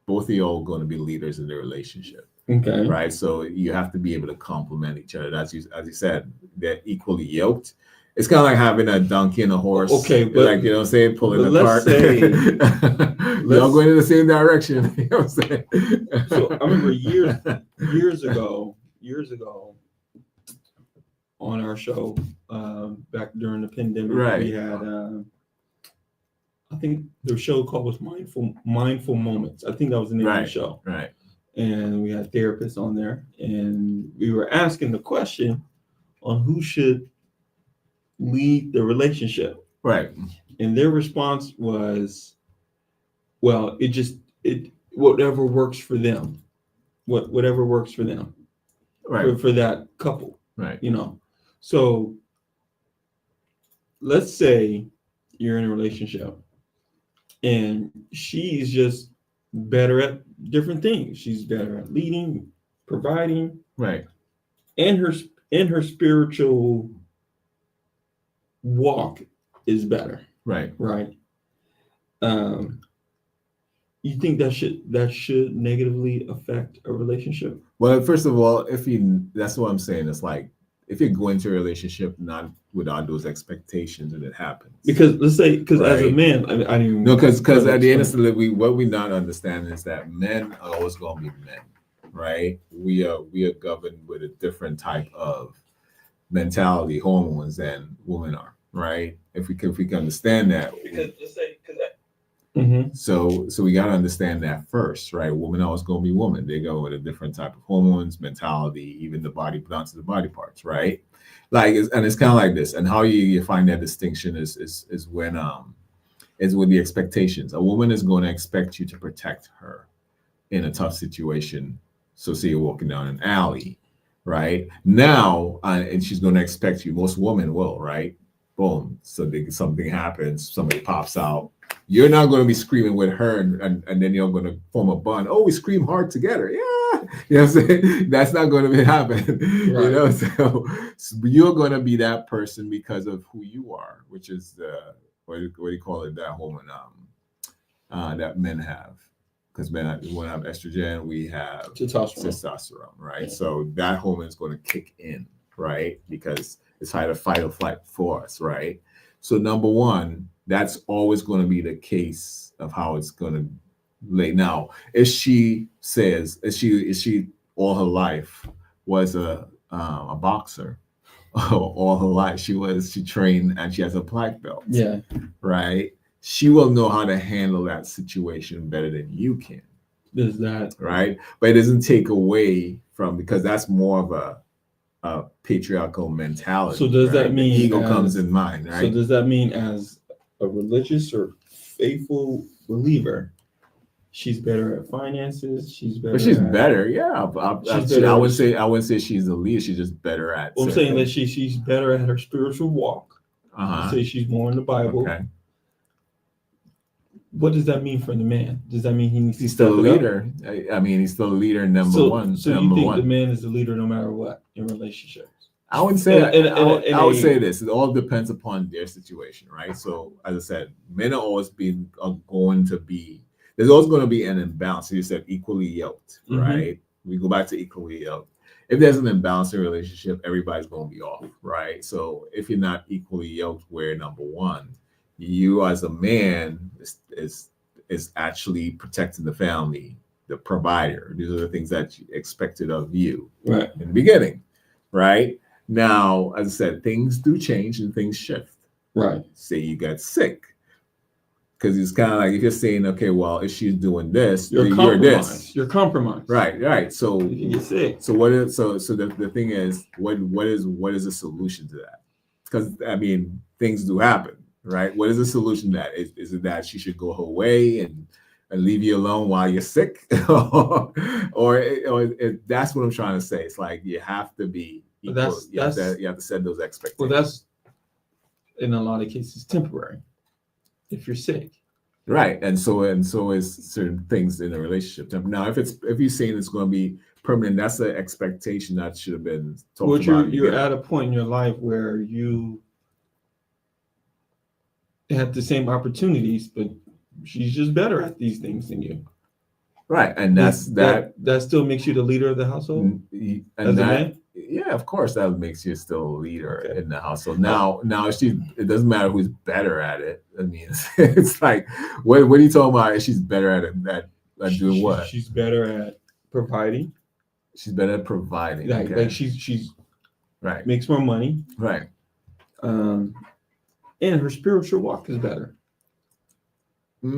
Both of you all going to be leaders in the relationship. okay. Right. So you have to be able to complement each other. As you said, they're equally yoked. It's kind of like having a donkey and a horse. Okay, but- like, you know what I'm saying, pulling but a let's cart. say- They're all going in the same direction. You know what I'm saying? So I remember years ago on our show, back during the pandemic, Right. we had I think the show called was Mindful Moments. I think that was the name of Right. the show. Right. And we had therapists on there, and we were asking the question on who should lead the relationship. Right. And their response was, well, it whatever works for them. Whatever works for them. Right. For that couple. Right. You know. So let's say you're in a relationship and she's just better at different things. She's better at leading, providing, Right. and her spiritual walk is better, Right. right? You think that should negatively affect a relationship? Well, first of all, that's what I'm saying. It's like if you go into a relationship not without those expectations and it happens. Because let's say, as a Right. man, I didn't even No, because further at the end of explain. the day, what we not understand is that men are always going to be men, right? We are governed with a different type of mentality, hormones than women are, right? If we can understand that, Because let's say Mhm. so we got to understand that first, right? Women are always going to be women. They go with a different type of hormones, mentality, even the body down to the body parts, right? Like, and it's kind of like this. And how you find that distinction is when is with the expectations. A woman is going to expect you to protect her in a tough situation. So say you're walking down an alley, right? Now, and she's going to expect you. Most women will, right? Boom. So something happens, somebody pops out. You're not going to be screaming with her and then you're going to form a bond. Oh, we scream hard together. Yeah. You know what I'm saying? That's not going to be happening. Right. You know, so you're going to be that person because of who you are, which is what do you call it? That hormone that men have. Because men have estrogen, we have testosterone, right? Yeah. So that hormone is going to kick in, right? Because it's either fight or flight for us, right? So number one, that's always going to be the case of how it's going to lay. Now, if she all her life was a boxer, all her life she trained and she has a black belt, Yeah. right? She will know how to handle that situation better than you can, There's that. right? But it doesn't take away from, because that's more of a patriarchal mentality. So does that right? mean the ego as- comes in mind, So right? does that mean as a religious or faithful believer, she's better at finances? She's better. But she's at, better, yeah. She's better I at- wouldn't say she's the lead. She's just better at. Well, I'm saying that she's better at her spiritual walk. Uh-huh. Say she's more in the Bible. Okay. What does that mean for the man? Does that mean he needs He's to still a step it up? leader. I mean, he's still a leader number one. So you number think one. the man is the leader no matter what in relationships? I would say I would a- say this. It all depends upon their situation, right? So as I said, men are always going to be. There's always going to be an imbalance. So you said equally yoked, Mhm. right? We go back to equally yoked. If there's an imbalance in a relationship, everybody's going to be off, right? So if you're not equally yoked, where number one, you as a man is actually protecting the family, the provider. These are the things that you expected of you Right. in the beginning, right? Now, as I said, things do change and things shift. Right. Say you got sick, because it's kind of like if you're saying, okay, well, if she's doing this, You're you're compromised. this, You're compromised. right. So You can get sick. so what is so the thing is, what is the solution to that? Because I mean, things do happen, right? What is the solution to that? Is it that she should go her way and leave you alone while you're sick, or that's what I'm trying to say? It's like you have to be equal. You have to set those expectations. Well, that's in a lot of cases temporary. If you're sick, right, and so is certain things in a relationship. Now, if you're saying it's going to be permanent, that's an expectation that should have been talked about. You're at a point in your life where you had the same opportunities, but she's just better at these things than you. Right, and that still makes you the leader of the household. And as a man? Yeah, of course, that makes you still a leader in the household. Now, it doesn't matter who's better at it. I mean, it's like, what are you talking about? She's better at it. At doing what? She's better at providing. She's better at providing. Like she's right. Makes more money. Right. And her spiritual walk is better. She's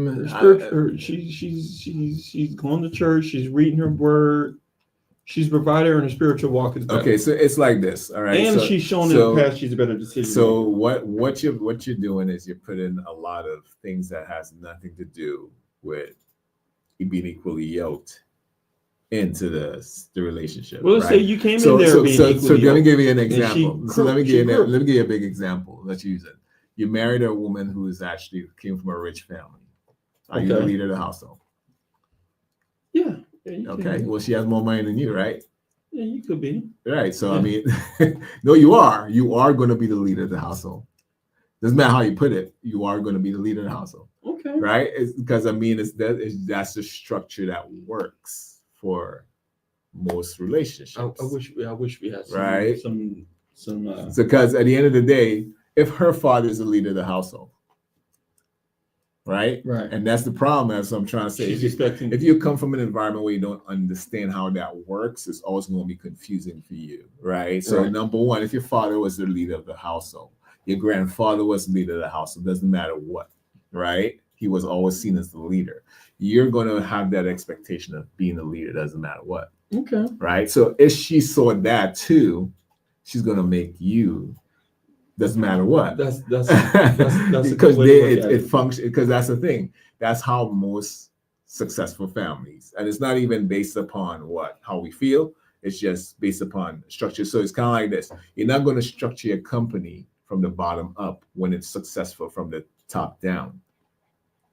going to church. She's reading her word. She's provided, and her spiritual walk is better. Okay, so it's like this, all right. And she's shown in the past she's a better decision. So what you're doing is you're putting a lot of things that has nothing to do with being equally yoked into the relationship. Well, let's say you came in there being equally yoked. So let me give you an example. Let me give you a big example. Let's use it. You married a woman who came from a rich family. Are you the leader of the household? Yeah. Okay. Well, she has more money than you, right? Yeah, you could be. Right. So, I mean, no, you are. You are going to be the leader of the household. Doesn't matter how you put it. You are going to be the leader of the household. Okay. Right? Because, I mean, that's the structure that works for most relationships. I wish we had some. So, because at the end of the day, if her father is the leader of the household, right, and that's the problem, as I'm trying to say, if you come from an environment where you don't understand how that works, it's always going to be confusing for you, right? So number one, if your father was the leader of the household, your grandfather was the leader of the household, doesn't matter what, right? He was always seen as the leader. You're going to have that expectation of being the leader, doesn't matter what. Okay. Right. So if she saw that too, she's going to make you. Doesn't matter what. That's because it functions, because that's the thing. That's how most successful families, and it's not even based upon how we feel. It's just based upon structure. So it's kind of like this. You're not going to structure your company from the bottom up when it's successful from the top down.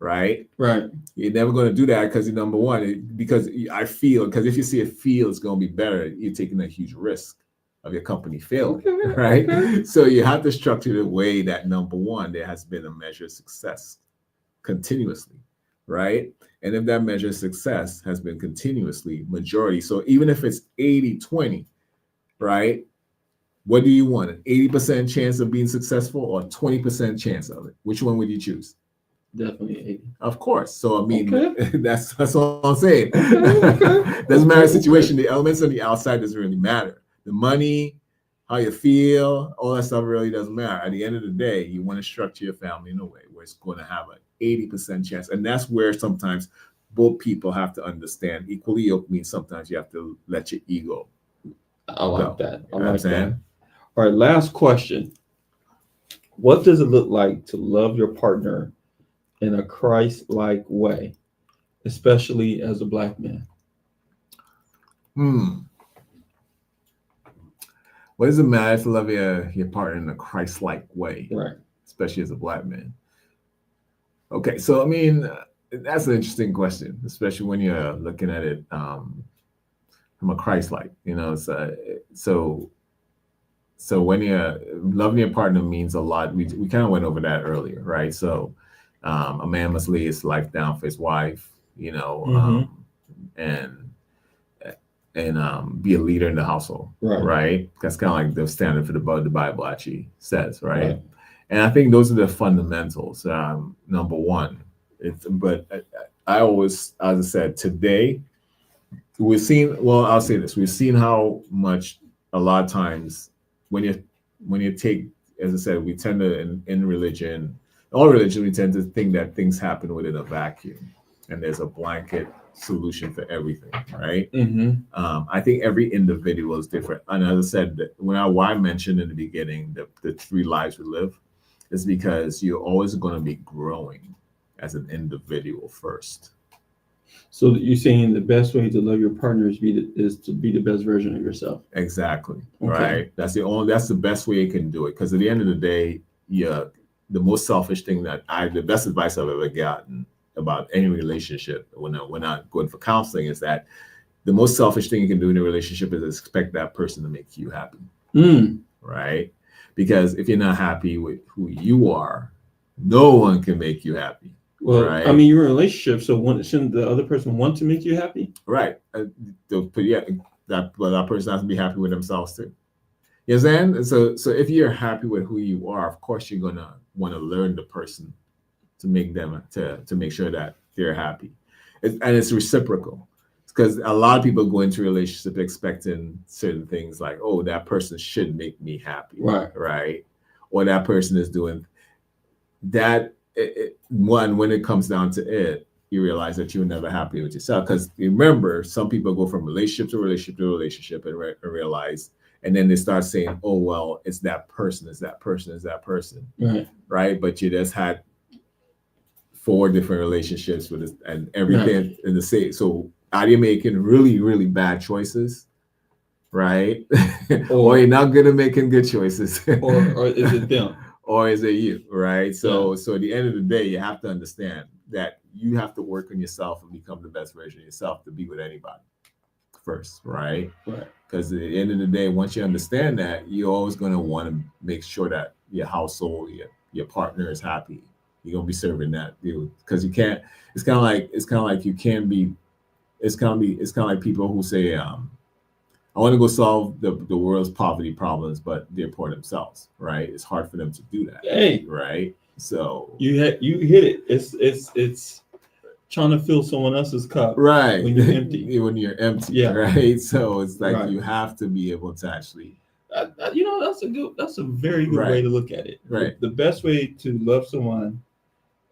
Right. You're never going to do that because number one, because if you see it feel it's going to be better, you're taking a huge risk of your company failing, right? Okay. So you have to structure the way that number one, there has been a measure of success continuously, right? And if that measure of success has been continuously majority, so even if it's 80-20, right? What do you want? An 80% chance of being successful or 20% chance of it? Which one would you choose? Definitely 80. Of course. So I mean, that's all I'm saying. Doesn't matter the situation. The elements on the outside doesn't really matter. The money, how you feel, all that stuff really doesn't matter. At the end of the day, you want to structure your family in a way where it's going to have an 80% chance. And that's where sometimes both people have to understand. Equally yoked means sometimes you have to let your ego I like that. I like that. All right, last question. What does it look like to love your partner in a Christ-like way, especially as a Black man? What does it matter to love your partner in a Christ-like way, right? Especially as a Black man. Okay, so I mean, that's an interesting question, especially when you're looking at it from a Christ-like. So so when you're loving your partner means a lot. We kind of went over that earlier, right? So a man must lay his life down for his wife, you know, and be a leader in the household, right? That's kind of like the standard for the Bible actually says, right? And I think those are the fundamentals. Number one, but I always, as I said, today we've seen. Well, I'll say this: we've seen how much a lot of times when you take, as I said, we tend to in religion, all religion, we tend to think that things happen within a vacuum, and there's a blanket solution for everything, right? I think every individual is different, and as I said, why I mentioned in the beginning the 3 lives we live is because you're always going to be growing as an individual first. So you're saying the best way to love your partner is to be the best version of yourself. Exactly. Okay. Right. That's the best way you can do it. Because at the end of the day, the most selfish thing the best advice I've ever gotten about any relationship when I'm going for counseling is that the most selfish thing you can do in a relationship is expect that person to make you happy. Right. Because if you're not happy with who you are, no one can make you happy. Well, right? I mean, you're in a relationship, so shouldn't the other person want to make you happy? Right. That person has to be happy with themselves too. You know what I'm saying? So if you're happy with who you are, of course you're gonna want to learn the person to make them to make sure that they're happy, and it's reciprocal. Because a lot of people go into a relationship expecting certain things like, oh, that person should make me happy, right? Or that person is doing that. When it comes down to it, you realize that you're never happy with yourself. Because remember, some people go from relationship to relationship to relationship and realize, and then they start saying, oh, well, it's that person, it's that person, it's that person, right? But you just had 4 different relationships with this, and everything in the same. So are you making really, really bad choices, right? Or you're not good at making good choices, or is it them? Or is it you, right? So at the end of the day, you have to understand that you have to work on yourself and become the best version of yourself to be with anybody first, right? Because at the end of the day, once you understand that, you're always going to want to make sure that your household, your partner is happy. You're gonna be serving that, because you can't. It's kind of like you can't be. It's kind of like people who say, I want to go solve the world's poverty problems, but they're poor themselves, right? It's hard for them to do that. Hey, right? So you hit it. It's trying to fill someone else's cup, right, when you're empty. When you're empty, right? So it's like you have to be able to actually. That's a very good way to look at it. Right. The best way to love someone,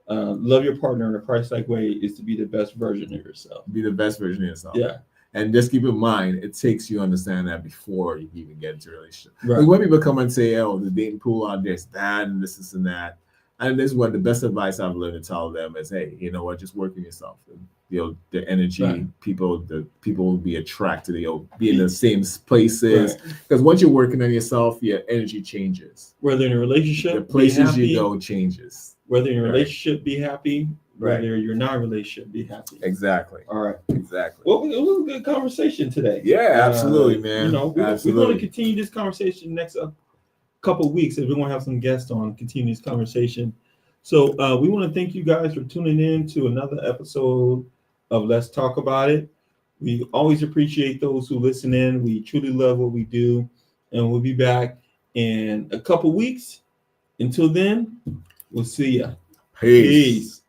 love your partner in a Christ-like way, is to be the best version of yourself. Be the best version of yourself. Yeah. And just keep in mind, it takes you understand that before you even get into a relationship. Right. Like when people come and say, oh, the dating pool out there's that and this and that. And this is what the best advice I've learned to tell them is, hey, you know what, just work on yourself. And, the energy, people will be attracted, they'll be in the same places. Because once you're working on yourself, your energy changes. Whether in a relationship, the places you go changes. Whether in a relationship, be happy. Whether you're not in a relationship, be happy. Exactly. All right. Exactly. Well, it was a good conversation today. Yeah, absolutely, man. We're going to continue this conversation next couple of weeks, and we're going to have some guests on, continue this conversation. So we want to thank you guys for tuning in to another episode of Let's Talk About It. We always appreciate those who listen in. We truly love what we do, and we'll be back in a couple of weeks. Until then, we'll see ya. Peace.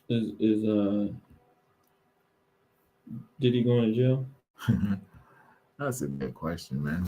Did he go into jail? That's a good question, man.